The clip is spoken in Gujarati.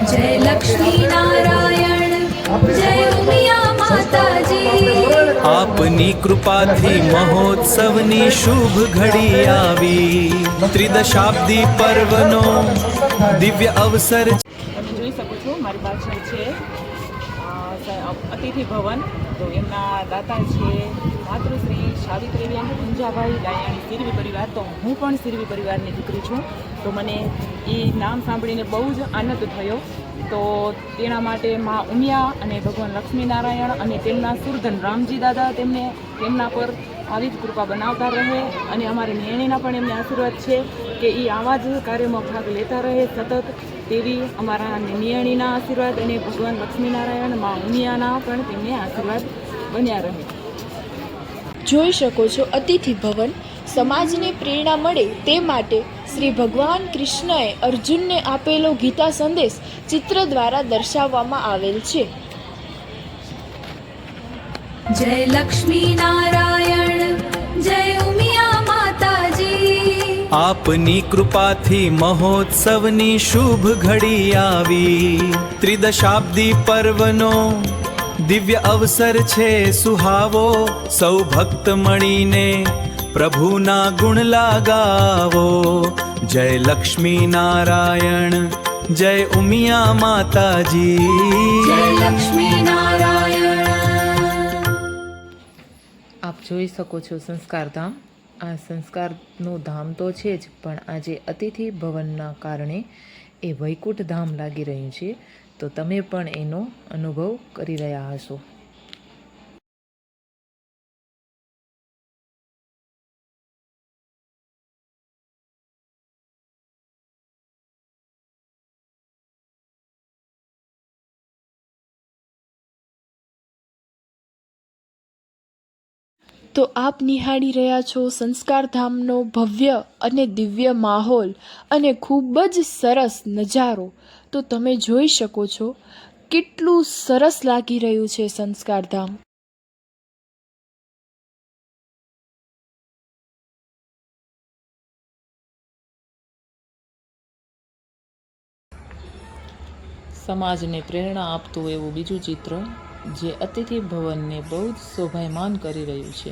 जय लक्ष्मी नारायण जय उमिया माताजी। આપની કૃપાથી મહોત્સવની શુભ ઘડી આવી, ત્રિદશાબ્દી પર્વનો દિવ્ય અવસર। તમે જોઈ શકો છો મારી પાછળ છે અતિથિ ભવન। તો એમના દાતા છે માતૃશ્રી સાવિત્રીબેન ઊંઝાભાઈ ડાયાણી સિરવી પરિવાર। તો હું પણ સિરવી પરિવારની દીકરી છું, તો મને એ નામ સાંભળીને બહુ જ આનંદ થયો। તો તેના માટે મા ઉમિયા અને ભગવાન લક્ષ્મીનારાયણ અને તેમના સુરધન રામજી દાદા તેમના પર આવી જ કૃપા બનાવતા રહે, અને અમારે નિર્ણયના પણ એમને આશીર્વાદ છે કે એ આવા જ કાર્યમાં ભાગ લેતા રહે સતત, તેવી અમારા નિર્ણયના આશીર્વાદ અને ભગવાન લક્ષ્મીનારાયણ મા ઉમિયાના પણ તેમને આશીર્વાદ બન્યા રહે। જોઈ શકો છો અતિથિ ભવન સમાજને પ્રેરણા મળે તે માટે શ્રી ભગવાન કૃષ્ણએ અર્જુનને આપેલો ગીતા સંદેશ ચિત્ર દ્વારા દર્શાવવામાં આવેલ છે। जय लक्ष्मी नारायण जय उमिया माताजी। આપની કૃપાથી મહોત્સવની શુભ ઘડી આવી, ત્રિદશાબ્દી પર્વનો દિવ્ય અવસર છે સુહાવો। સૌ ભક્ત મળીને પ્રભુના ગુણ લાગાવો। જય લક્ષ્મી નારાયણ જય ઉમિયા માતાજી। जय लक्ष्मी नारायण। આપ જોઈ શકો છો સંસ્કારધામ। આ સંસ્કારનું ધામ તો છે જ, પણ આજે અતિથિ ભવનના કારણે એ વૈકુંઠ ધામ લાગી રહ્યું છે, તો તમે પણ એનો અનુભવ કરી રહ્યા હશો। તો આપ નિહાળી રહ્યા છો સંસ્કારધામનો ભવ્ય અને દિવ્ય માહોલ અને ખૂબ જ સરસ નજારો। તો તમે જોઈ શકો છો કેટલું સરસ લાગી રહ્યું છે સંસ્કારધામ। સમાજને પ્રેરણા આપતું એવું બીજું ચિત્ર જે અતિથિ ભવનને બહુ જ શોભાયમાન કરી રહ્યું છે।